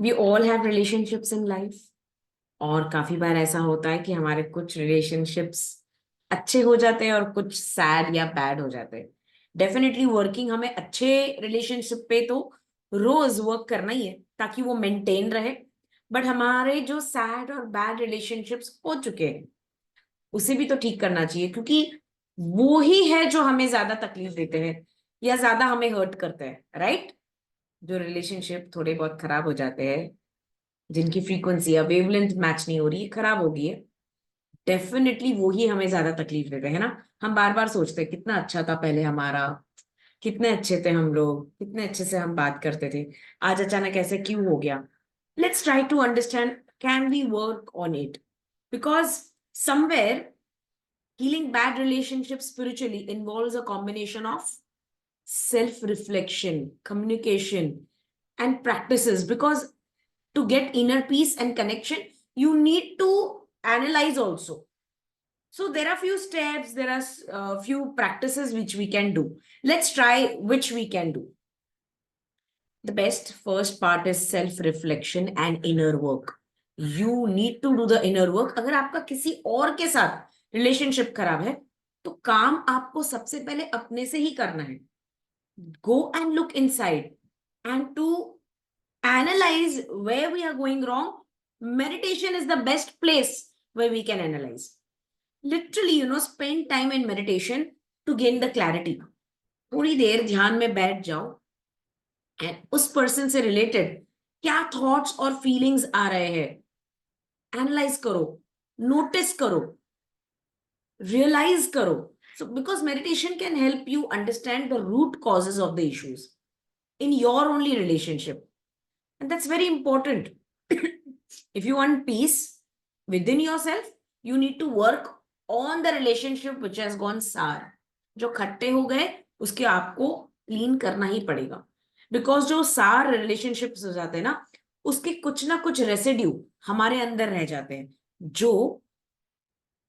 We all have relationships in life. और काफी बार ऐसा होता है कि हमारे कुछ रिलेशनशिप्स अच्छे हो जाते हैं और कुछ सैड या बैड हो जाते हैं। डेफिनेटली वर्किंग हमें अच्छे रिलेशनशिप पे तो रोज वर्क करना ही है ताकि वो मेंटेन रहे। बट हमारे जो सैड और बैड रिलेशनशिप्स हो चुके हैं उसे भी तो ठीक करना चाहिए, क्योंकि वो ही है जो हमें ज्यादा तकलीफ देते हैं या ज्यादा हमें हर्ट करते हैं, राइट? जो रिलेशनशिप थोड़े बहुत खराब हो जाते हैं, जिनकी फ्रीक्वेंसी या वेवलेंथ मैच नहीं हो रही है, खराब हो गई है, डेफिनेटली वो ही हमें ज्यादा तकलीफ देते हैं ना। हम बार बार सोचते हैं कितना अच्छा था पहले हमारा, कितने अच्छे थे हम लोग, कितने अच्छे से हम बात करते थे, आज अचानक ऐसे क्यों हो गया? Let's try to understand, can we work on it? Because somewhere healing bad relationships spiritually involves a combination of self reflection, communication, and practices. Because to get inner peace and connection, you need to analyze also. So there are few steps, there are few practices which we can do. Let's try which we can do. The best first part is self reflection and inner work. You need to do the inner work. अगर आपका किसी और के साथ relationship खराब है तो काम आपको सबसे पहले अपने से ही करना है. Go and look inside, and to analyze where we are going wrong, meditation is the best place where we can analyze. Literally, spend time in meditation to gain the clarity. थोड़ी देर ध्यान में बैठ जाओ एंड उस person से related क्या thoughts और feelings आ रहे हैं एनालाइज करो, नोटिस करो, रियलाइज करो. So because meditation can help you understand the root causes of the issues in your only relationship, and that's very important. If you want peace within yourself, you need to work on the relationship which has gone sour. जो खट्टे हो गए उसके आपको clean करना ही पड़ेगा. Because जो सार रिलेशनशिप्स हो जाते हैं ना, उसके कुछ ना कुछ रेसिड्यू हमारे अंदर रह जाते हैं जो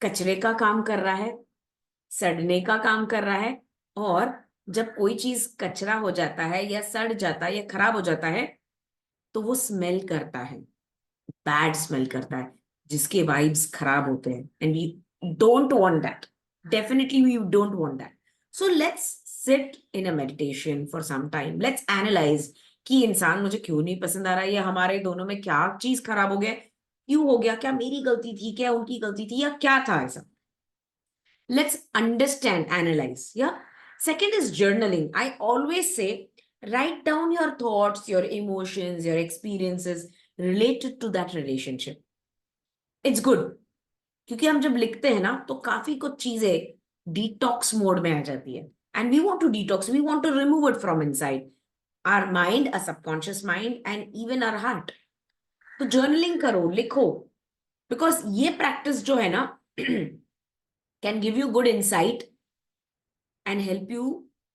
कचरे का काम कर रहा है, सड़ने का काम कर रहा है. और जब कोई चीज कचरा हो जाता है या सड़ जाता है या खराब हो जाता है तो वो स्मेल करता है, बैड स्मेल करता है, जिसके वाइब्स खराब होते हैं. And we don't want that. Definitely we don't want that. So let's sit in a meditation for some time. Let's analyse कि इंसान मुझे क्यों नहीं पसंद आ रहा है, या हमारे दोनों में क्या चीज खराब हो गया, क्यों हो गया, क्या मेरी गलती थी, क्या उनकी गलती थी, या क्या था ऐसा. Let's understand, analyze. Yeah. Second is journaling. I always say, write down your thoughts, your emotions, your experiences related to that relationship. It's good. क्योंकि हम जब लिखते हैं ना तो काफी कुछ चीजें डिटॉक्स मोड में आ जाती है. And we want to detox, we want to remove it from inside our mind, a subconscious mind, and even our heart. तो जर्नलिंग करो, लिखो. बिकॉज ये प्रैक्टिस जो है ना can give you good insight and help you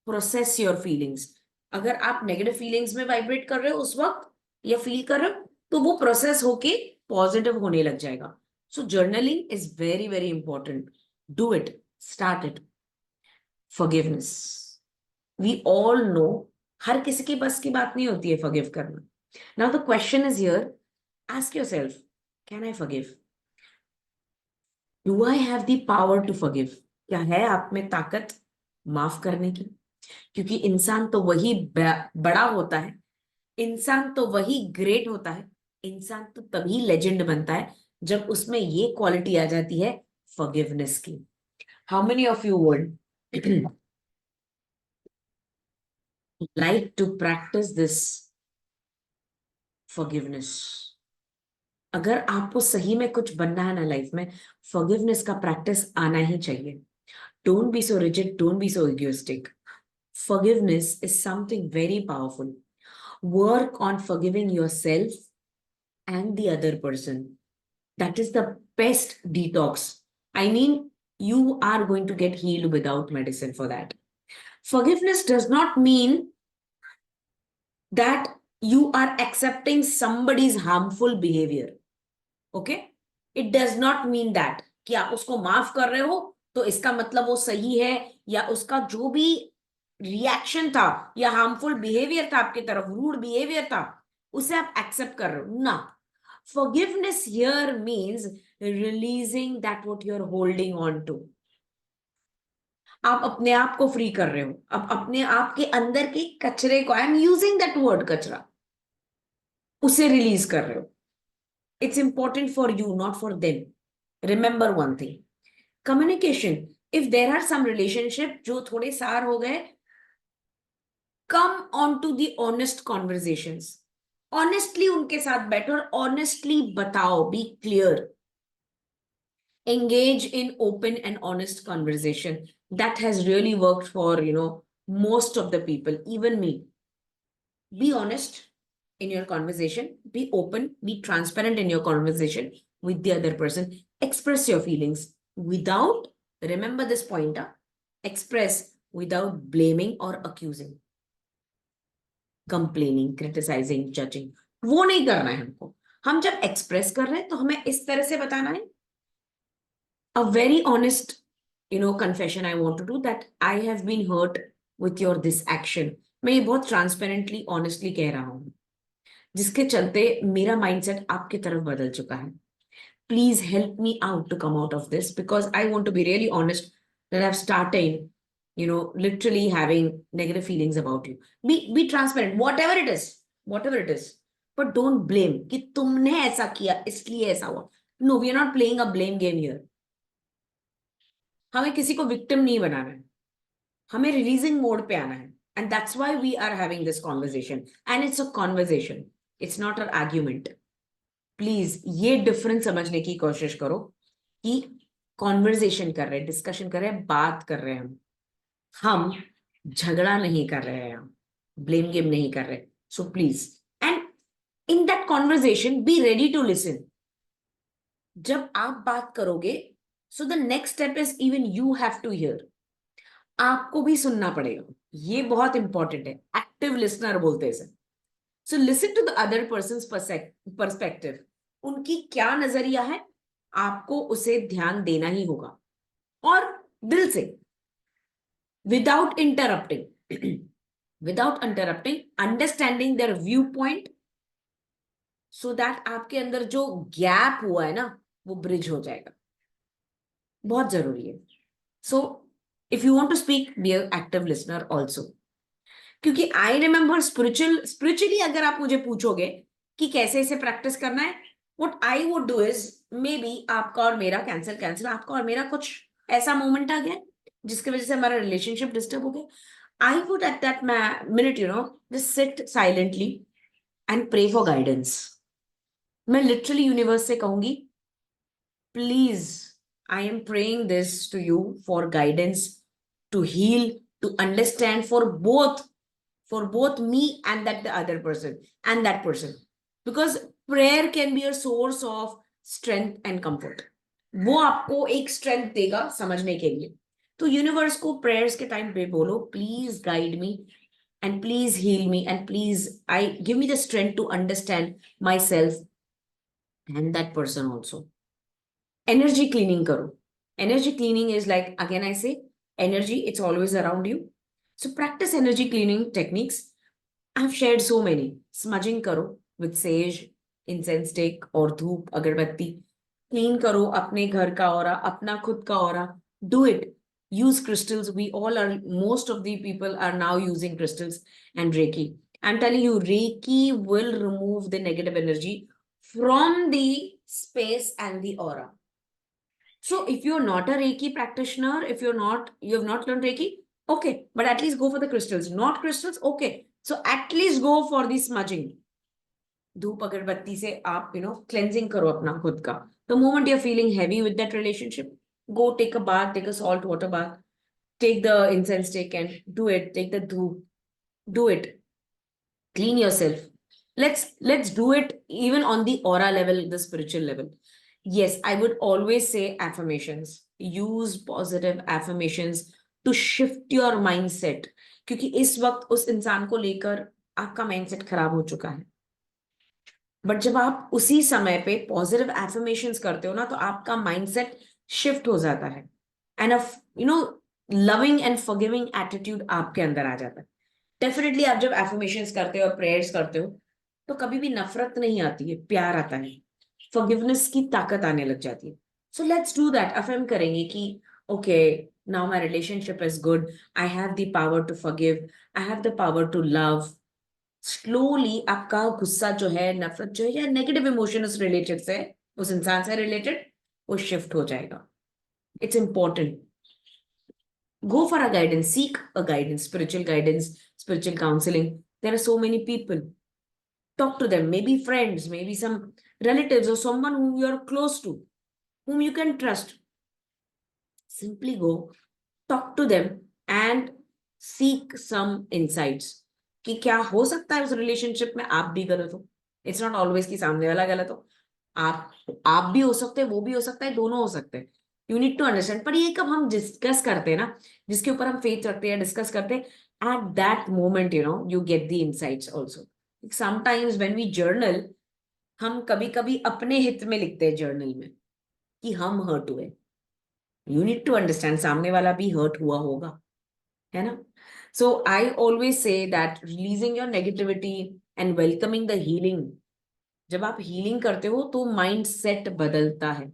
process your feelings. अगर आप negative feelings में वाइब्रेट कर रहे हो उस वक्त या फील कर रहे हो तो वो प्रोसेस होके पॉजिटिव होने लग जाएगा. So journaling is very very important. Do it, start it. Forgiveness, we all know हर किसी के बस की बात नहीं होती है फॉरगिव करना. Now the question is here, ask yourself, can I forgive? Do I have the power to forgive? क्या है आप में ताकत माफ करने की? क्योंकि इंसान तो वही बड़ा होता है, इंसान तो वही ग्रेट होता है, इंसान तो तभी लेजेंड बनता है जब उसमें ये क्वालिटी आ जाती है, फॉरगिवनेस की. How many of you would like to practise this forgiveness? अगर आपको सही में कुछ बनना है ना लाइफ में, फॉरगिवनेस का प्रैक्टिस आना ही चाहिए. Don't be so rigid, don't be so egoistic. Forgiveness is something very powerful. Work on forgiving yourself and the other person. That is the best detox. I mean, you are going to get healed without medicine for that. Forgiveness does not mean that you are accepting somebody's harmful behavior. Okay? It does not mean that कि आप उसको माफ कर रहे हो तो इसका मतलब वो सही है, या उसका जो भी रिएक्शन था या हार्मफुल बिहेवियर था आपकी तरफ, रूड बिहेवियर था, उसे आप एक्सेप्ट कर रहे हो ना. Forgiveness here means releasing that what you're holding on to. आप अपने आप को फ्री कर रहे हो, आप अपने आप के अंदर के कचरे को, I am using that word kachra, उसे रिलीज कर रहे हो. It's important for you, not for them. Remember one thing, communication. If there are some relationship जो थोड़े सार हो गए, come on to the honest conversations. Honestly उनके साथ बैठो और ऑनेस्टली बताओ, be clear. Engage in open and honest conversation. That has really worked for, most of the people, even me. Be honest in your conversation, be open, be transparent in your conversation with the other person. Express your feelings without, remember this pointer, express without blaming or accusing, complaining, criticizing, judging. वो नहीं करना है हमको. हम जब express कर रहे हैं तो हमें इस तरह से बताना है. A very honest, confession I want to do, that I have been hurt with your this action. मैं ये बहुत ट्रांसपेरेंटली ऑनेस्टली कह रहा हूं, जिसके चलते मेरा माइंडसेट आपकी तरफ बदल चुका है. Please help me out to come out of this, because I want to be really honest that I've started, literally having negative feelings about you. Be transparent, whatever it is, but don't blame कि तुमने ऐसा किया इसलिए ऐसा हुआ. No, we are not playing a blame game here. हमें किसी को विक्टिम नहीं बनाना है, हमें रिलीजिंग मोड पे आना है. And that's why we are having this conversation, and it's a conversation, it's not an argument. Please ये डिफरेंस समझने की कोशिश करो कि कॉन्वर्सेशन कर रहे हैं, डिस्कशन कर रहे हैं, बात कर रहे हैं, हम झगड़ा नहीं कर रहे हैं, हम ब्लेम गेम नहीं कर रहे. So please, and in that conversation be ready to listen. जब आप बात करोगे, so the next step is even you have to hear. आपको भी सुनना पड़ेगा, ये बहुत इंपॉर्टेंट है. एक्टिव लिसनर बोलते हैं इसे. So listen to the other person's perspective. उनकी क्या नजरिया है, आपको उसे ध्यान देना ही होगा, और दिल से, without interrupting understanding their view point, so that आपके अंदर जो गैप हुआ है ना, वो ब्रिज हो जाएगा. बहुत जरूरी है. So if you want to speak, be an active listener also. क्योंकि आई रिमेंबर स्पिरिचुअली अगर आप मुझे पूछोगे कि कैसे इसे प्रैक्टिस करना है, what I would do is, may be आपका और मेरा कैंसिल आपका और मेरा कुछ ऐसा मोमेंट आ गया जिसकी वजह से हमारा रिलेशनशिप डिस्टर्ब हो गया. I would at that minute just sit silently and pray for guidance. मैं लिटरली यूनिवर्स से कहूंगी, please, I am praying this to you for guidance, to heal, to understand for both me and that the other person and that person, because prayer can be a source of strength and comfort. वो आपको एक strength देगा समझने के लिए. तो universe को prayers के टाइम पे बोलो, please guide me and please heal me and please give me the strength to understand myself and that person also. Energy cleaning karo. Energy cleaning is like, again I say, energy, it's always around you. So practice energy cleaning techniques. I've shared so many. Smudging karo with sage, incense stick or dhoop agarbatti. Clean karo apne ghar ka aura, apna khud ka aura. Do it. Use crystals. We all are, most of the people are now using crystals and Reiki. I'm telling you, Reiki will remove the negative energy from the space and the aura. So if you're not a Reiki practitioner, if you have not learned Reiki, okay, but at least go for the crystals. Not crystals, okay. So at least go for the smudging. धूप अगरबत्ती से आप cleansing करो अपना खुद का. The moment you're feeling heavy with that relationship, go take a bath, take a salt water bath, take the incense stick and do it. Take the dhoop, do it. Clean yourself. Let's do it even on the aura level, the spiritual level. Yes, I would always say affirmations. Use positive affirmations to shift your mindset. क्योंकि इस वक्त उस इंसान को लेकर आपका mindset खराब हो चुका है. बट जब आप उसी समय पे पॉजिटिव एफर्मेशंस करते हो ना, तो आपका माइंडसेट शिफ्ट हो जाता है, and loving and forgiving attitude आपके अंदर आ जाता है. डेफिनेटली आप जब एफर्मेशंस करते हो और प्रेयर्स करते हो, तो कभी भी नफरत नहीं आती है, प्यार आता है, फॉरगिवनेस की ताकत आने लग जाती है. So let's do that. Affirm करेंगे कि okay, now my relationship is good, I have the power to forgive, I have the power to love. Slowly आपका गुस्सा जो है, नफरत जो है, या नेगेटिव इमोशन उस रिलेटेड से, उस इंसान से रिलेटेड, वो शिफ्ट हो जाएगा. It's important. Go for a guidance, seek a guidance, spiritual counseling. There are so many people. Talk to them, maybe friends, maybe some relatives, or someone whom you are close to, whom you can trust. Simply go, talk to them, and seek some insights. कि क्या हो सकता है उस relationship में आप भी गलत हो. इट्स नॉट ऑलवेज कि सामने वाला गलत हो. आप भी हो सकते हैं, वो भी हो सकता है, दोनों हो सकते हैं. You need to understand. पर ये कब हम डिस्कस करते हैं ना, जिसके ऊपर हम फेथ रखते हैं, डिस्कस करते हैं, at that moment you get the insights also. Sometimes when we journal, हम कभी कभी अपने हित में लिखते हैं जर्नल में कि हम हर्ट हुए. यू नीड टू अंडरस्टैंड सामने वाला भी हर्ट हुआ होगा, है ना. So I always say that releasing your negativity and welcoming the healing. जब आप हीलिंग करते हो तो माइंड सेट बदलता है.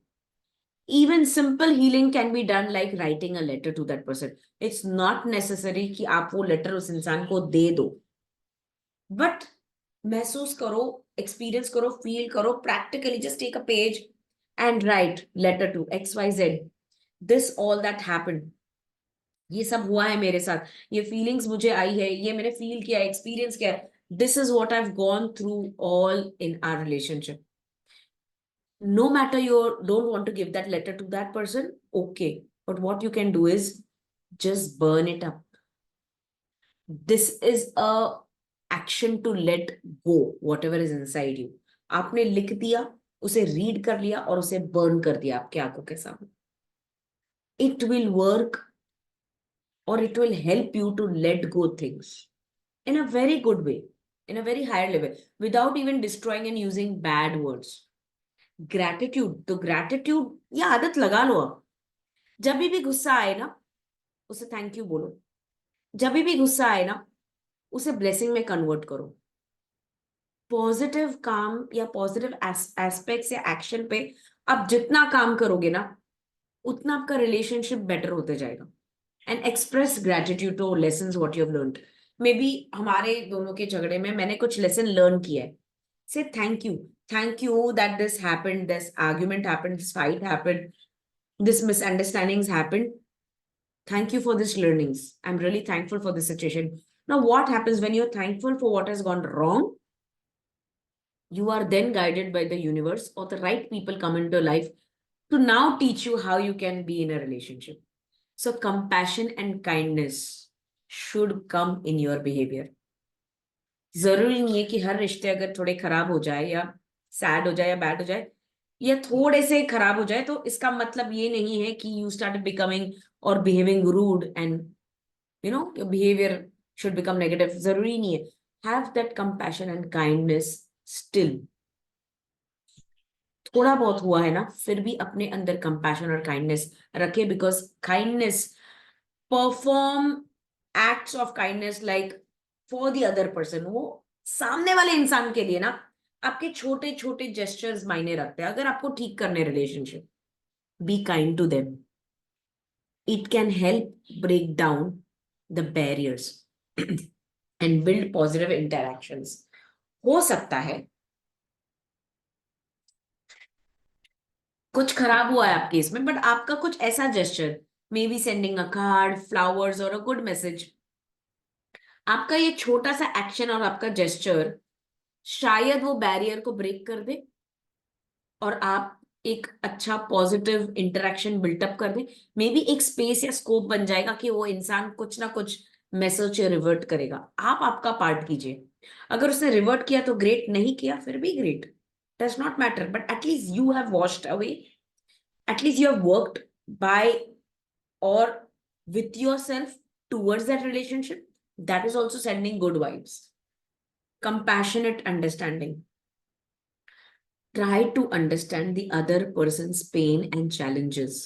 Even simple healing can be done like writing a letter to that person. It's not necessary कि आप वो लेटर उस इंसान को दे दो, बट महसूस करो, एक्सपीरियंस करो, फील करो practically. Just take a page and write letter to XYZ. This all that happened, ये सब हुआ है मेरे साथ, ये फीलिंग्स मुझे आई है, ये मैंने फील किया, एक्सपीरियंस किया. This is what I have gone through all in our relationship. No matter you don't want to give that letter to that person, okay, but what you can do is just burn it up. This is a action to let go whatever is inside you. आपने लिख दिया, उसे read कर लिया और उसे burn कर दिया आपके आंखों के सामने. It will work, or it will help you to let go things in a very good way, in a very higher level, without even destroying and using bad words. Gratitude, तो gratitude ये आदत लगा लो. आप जब भी गुस्सा आए ना, उसे थैंक यू बोलो. जब भी गुस्सा आए ना, उसे ब्लेसिंग में कन्वर्ट करो. पॉजिटिव काम या पॉजिटिव एस्पेक्ट्स या एक्शन पे आप जितना काम करोगे ना, उतना आपका रिलेशनशिप बेटर होते जाएगा. And express gratitude to lessons what you have learned. Maybe हमारे दोनों के झगड़े में मैंने कुछ लेसन लर्न किया है. Say thank you that this happened, this argument happened, this fight happened, this misunderstandings happened. Thank you for this learnings. I'm really thankful for this situation. Now what happens when you're thankful for what has gone wrong? You are then guided by the universe, or the right people come into your life to now teach you how you can be in a relationship. So compassion and kindness should come in your behavior. जरूरी नहीं है कि हर रिश्ते अगर थोड़े खराब हो जाए, या सैड हो जाए, या बैड हो जाए, या थोड़े से खराब हो जाए, तो इसका मतलब ये नहीं है कि यू स्टार्ट बिकमिंग और behaving rude, and your behaviour should become negative. जरूरी नहीं है. Have that compassion and kindness still. थोड़ा बहुत हुआ है ना, फिर भी अपने अंदर कंपैशन और काइंडनेस रखे, because kindness, perform acts of kindness like for the other person. वो सामने वाले इंसान के लिए ना, आपके छोटे छोटे जेस्चर्स मायने रखते हैं. अगर आपको ठीक करने relationship, be kind to them. It can help break down the barriers and build positive interactions. हो सकता है कुछ खराब हुआ है आपके इसमें, बट आपका कुछ ऐसा gesture, may be sending a card, flowers और अ गुड मैसेज, आपका ये छोटा सा एक्शन और आपका जेस्चर शायद वो बैरियर को ब्रेक कर दे, और आप एक अच्छा पॉजिटिव इंटरेक्शन बिल्टअप कर दे. मे बी एक स्पेस या स्कोप बन जाएगा कि वो इंसान कुछ ना कुछ मैसेज रिवर्ट करेगा. आप आपका पार्ट कीजिए. अगर उसने रिवर्ट किया तो ग्रेट, नहीं किया फिर भी great. Does not matter, but at least you have washed away, at least you have worked by or with yourself towards that relationship. That is also sending good vibes. Compassionate understanding. Try to understand the other person's pain and challenges.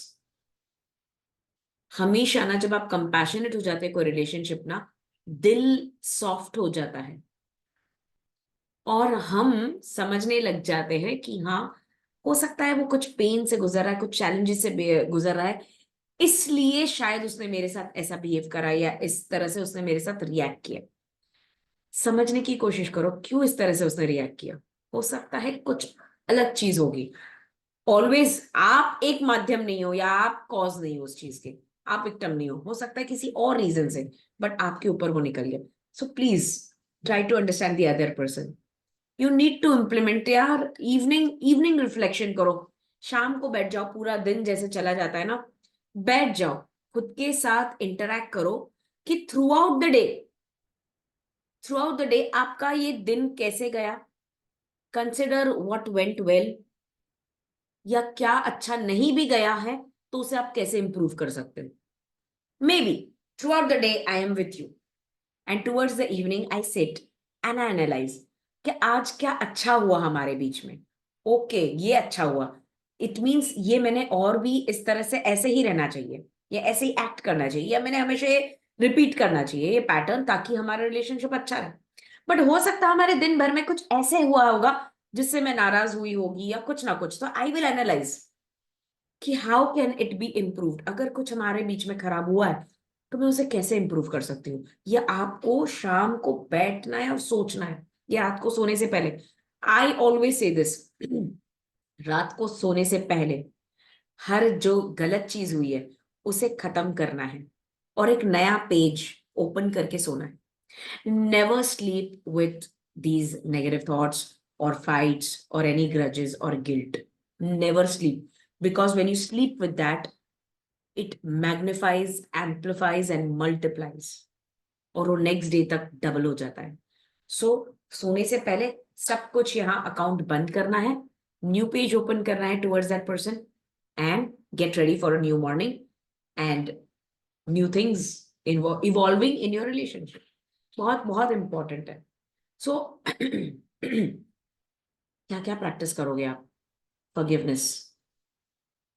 हमेशा ना, जब आप compassionate हो जाते हैं कोई relationship ना, दिल सॉफ्ट हो जाता है. और हम समझने लग जाते हैं कि हाँ, हो सकता है वो कुछ पेन से गुजर रहा है, कुछ चैलेंजेस से गुजर रहा है, इसलिए शायद उसने मेरे साथ ऐसा बिहेव करा या इस तरह से उसने मेरे साथ रिएक्ट किया। समझने की कोशिश करो क्यों इस तरह से उसने रिएक्ट किया। हो सकता है कुछ अलग चीज होगी। ऑलवेज आप एक माध्यम नहीं हो या आप कॉज नहीं हो उस चीज के, आप विक्टिम नहीं हो सकता है किसी और रीजन से, बट आपके ऊपर वो निकल गया। So please try to understand the other person. You need to implement यार, इवनिंग इवनिंग रिफ्लेक्शन करो। शाम को बैठ जाओ, पूरा दिन जैसे चला जाता है ना, बैठ जाओ, खुद के साथ इंटरैक्ट करो कि थ्रू आउट द डे आपका ये दिन कैसे गया। कंसिडर व्हाट वेंट वेल, या क्या अच्छा नहीं भी गया है तो उसे आप कैसे इंप्रूव कर सकते हो। May be through out the day I am with you, and towards the evening I sit and I analyse कि आज क्या अच्छा हुआ हमारे बीच में। ओके, ये अच्छा हुआ, इट मीन्स ये मैंने और भी इस तरह से ऐसे ही रहना चाहिए, या ऐसे ही एक्ट करना चाहिए, या मैंने हमेशा रिपीट करना चाहिए ये पैटर्न, ताकि हमारा रिलेशनशिप अच्छा रहे। बट हो सकता है हमारे दिन भर में कुछ ऐसे हुआ होगा जिससे मैं नाराज हुई होगी या कुछ ना कुछ, तो आई विल एनालाइज कि how can it be improved. अगर कुछ हमारे बीच में खराब हुआ है तो मैं उसे कैसे इंप्रूव कर सकती हूँ। ये आपको शाम को बैठना है और सोचना है, ये रात को सोने से पहले। आई ऑलवेज से दिस, रात को सोने से पहले हर जो गलत चीज हुई है उसे खत्म करना है और एक नया पेज ओपन करके सोना है। Never sleep with these negative thoughts or fights or any grudges or guilt. Never sleep. Because when you sleep with that, it magnifies, amplifies and multiplies. और वो नेक्स्ट डे तक डबल हो जाता है। सो सोने से पहले सब कुछ यहाँ अकाउंट बंद करना है, न्यू पेज ओपन करना है towards that person, and get ready for a new morning and new things evolving in your relationship. बहुत बहुत इंपॉर्टेंट है। सो क्या क्या प्रैक्टिस करोगे आप? Forgiveness,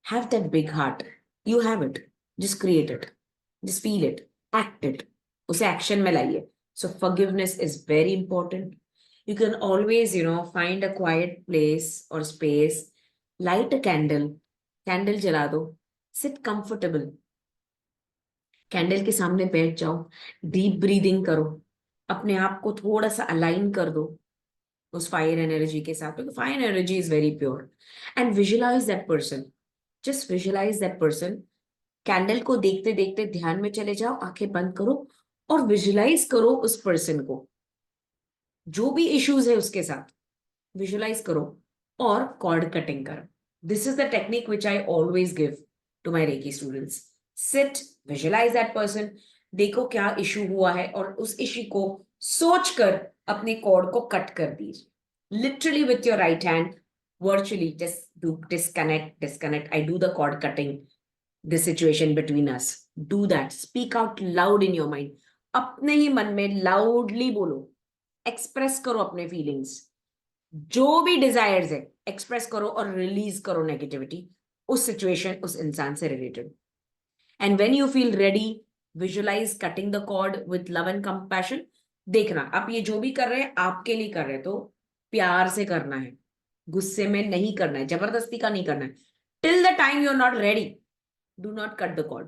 have that big heart, you have it, just create it, just feel it, act it, उसे action में लाइए। So forgiveness is very important. You can always, find a quiet place or space, light a candle, candle जला दो, sit comfortable, candle के सामने बैठ जाओ, deep breathing करो, अपने आप को थोड़ा सा अलाइन कर दो उस फायर एनर्जी के साथ, क्योंकि fire energy is very pure. And visualise that person, just visualise that person. Candle को देखते देखते ध्यान में चले जाओ, आंखें बंद करो और विजुअलाइज करो उस पर्सन को, जो भी इश्यूज है उसके साथ विजुअलाइज करो और कॉर्ड कटिंग करो। This is the technique which I always give to my Reiki students. Sit, visualise that person, देखो क्या इशू हुआ है और उस इशू को सोचकर अपने कॉर्ड को कट कर दीजिए, literally with your right hand, virtually just do disconnect. I do the cord cutting, this situation between us. Do that, speak out loud in your mind, अपने ही मन में लाउडली बोलो, एक्सप्रेस करो अपने फीलिंग्स, जो भी डिजायर्स है एक्सप्रेस करो और रिलीज करो नेगेटिविटी उस सिचुएशन, उस इंसान से related. And when you feel ready, visualise cutting the cord with love and compassion. देखना आप ये जो भी कर रहे हैं आपके लिए कर रहे हैं, तो प्यार से करना है, गुस्से में नहीं करना है, जबरदस्ती का नहीं करना है। Till the time you are not ready, do not cut the cord.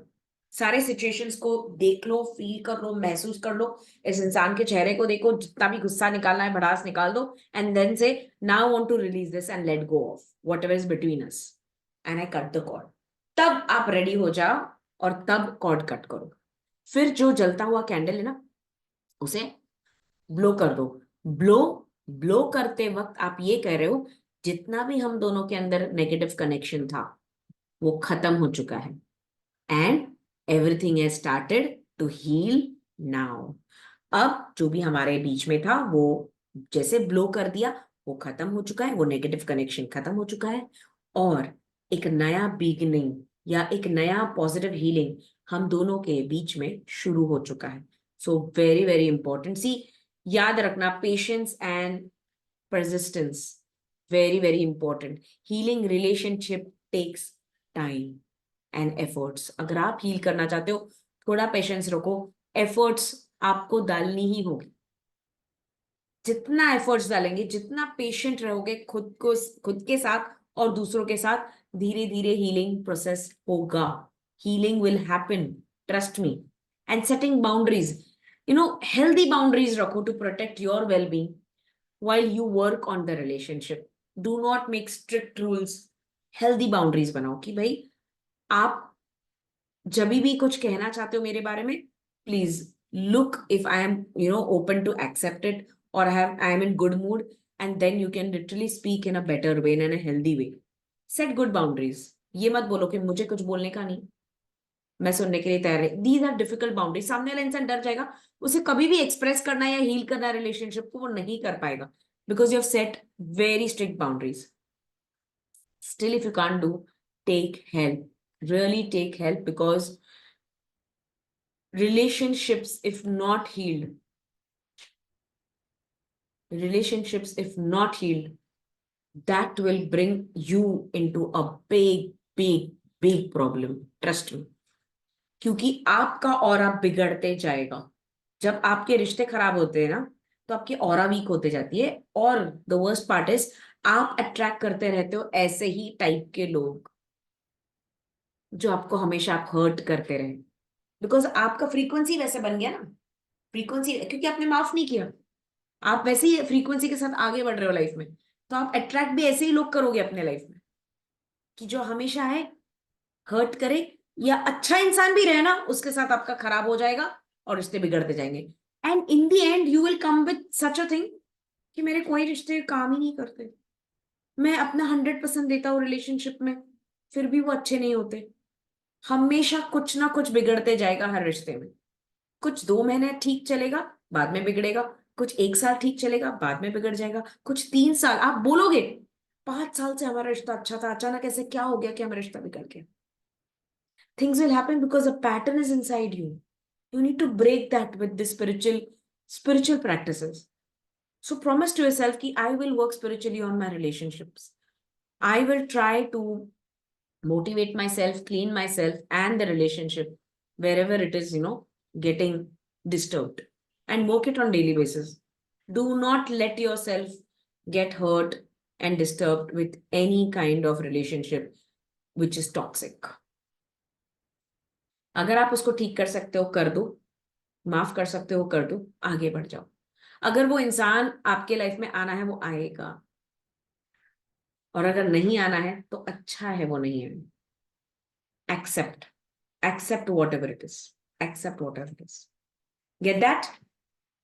सारे सिचुएशंस को देख लो, फील कर लो, महसूस कर लो, इस इंसान के चेहरे को देखो, जितना भी गुस्सा निकालना है भड़ास निकाल दो, and then say now want to release this and let go of whatever is between us, and I cut the cord. तब आप रेडी हो जाओ और तब कॉर्ड कट करो। फिर जो जलता हुआ कैंडल है ना, उसे ब्लो कर दो। ब्लो ब्लो करते वक्त आप ये कह रहे हो जितना भी हम दोनों के अंदर नेगेटिव कनेक्शन था वो खत्म हो चुका है, and everything has started to heal now. अब जो भी हमारे बीच में था वो जैसे ब्लो कर दिया, वो खत्म हो चुका है, वो नेगेटिव कनेक्शन खत्म हो चुका है, और एक नया बिगिनिंग या एक नया पॉजिटिव हीलिंग हम दोनों के बीच में शुरू हो चुका है। So very very important, see याद रखना, patience and persistence, very very important. Healing relationship takes time and efforts. अगर आप हील करना चाहते हो, थोड़ा पेशेंस रखो, एफर्ट्स आपको डालनी ही होगी। जितना एफर्ट्स डालेंगे, जितना पेशेंट रहोगे खुद के साथ और दूसरों के साथ, धीरे धीरे हीलिंग प्रोसेस होगा. Healing will happen, trust me. And setting boundaries, healthy boundaries रखो to protect your well being while you work on the relationship. Do not make strict rules. Healthy boundaries बनाओ कि भाई आप जब भी कुछ कहना चाहते हो मेरे बारे में, please look if I am open to accept it, or I am in good mood, and then you can literally speak in a better way and in a healthy way. Set good boundaries. ये मत बोलो कि मुझे कुछ बोलने का नहीं, मैं सुनने के लिए तैयार है. These are difficult boundaries. सामने वाला इंसान डर जाएगा, उसे कभी भी एक्सप्रेस करना या हील करना रिलेशनशिप को वो नहीं कर पाएगा, because you have set very strict boundaries. Still if you can't do, take help. Really take help, because relationships if not healed, that will bring you into a big problem. Trust me. क्योंकि आपका aura बिगड़ते जाएगा. जब आपके रिश्ते खराब होते हैं ना, तो आपकी ऑरा वीक होते जाती है. और द वर्स्ट पार्ट इज, आप अट्रैक्ट करते रहते हो ऐसे ही टाइप के लोग जो आपको हमेशा हर्ट करते रहे, बिकॉज आपका फ्रीक्वेंसी वैसे बन गया ना. फ्रीक्वेंसी क्योंकि आपने माफ नहीं किया, आप वैसे ही फ्रीक्वेंसी के साथ आगे बढ़ रहे हो लाइफ में, तो आप अट्रैक्ट भी ऐसे ही लोग करोगे अपने लाइफ में कि जो हमेशा है हर्ट करे, या अच्छा इंसान भी रहे ना उसके साथ आपका खराब हो जाएगा और रिश्ते बिगड़ते जाएंगे. And in the end you will come with such a thing कि मेरे कोई रिश्ते काम ही नहीं करते, मैं अपना 100% देता हूँ रिलेशनशिप में, फिर भी वो अच्छे नहीं होते. हमेशा कुछ ना कुछ बिगड़ते जाएगा हर रिश्ते में. कुछ 2 महीने ठीक चलेगा, बाद में बिगड़ेगा. कुछ 1 साल ठीक चलेगा, बाद में बिगड़ जाएगा. कुछ 3 साल. आप बोलोगे 5 साल से हमारा रिश्ता अच्छा था, अचानक ऐसे क्या हो गया कि हमारा रिश्ता बिगड़ गया. Things will happen because a pattern is inside you. You need to break that with the spiritual practices. So promise to yourself that I will work spiritually on my relationships. I will try to motivate myself, clean myself and the relationship wherever it is, getting disturbed, and work it on daily basis. Do not let yourself get hurt and disturbed with any kind of relationship which is toxic. अगर आप उसको ठीक कर सकते हो कर दो, माफ कर सकते हो कर दो, आगे बढ़ जाओ. अगर वो इंसान आपके लाइफ में आना है वो आएगा, और अगर नहीं आना है तो अच्छा है वो नहीं है. Accept, accept whatever it is, accept whatever it is. Get that?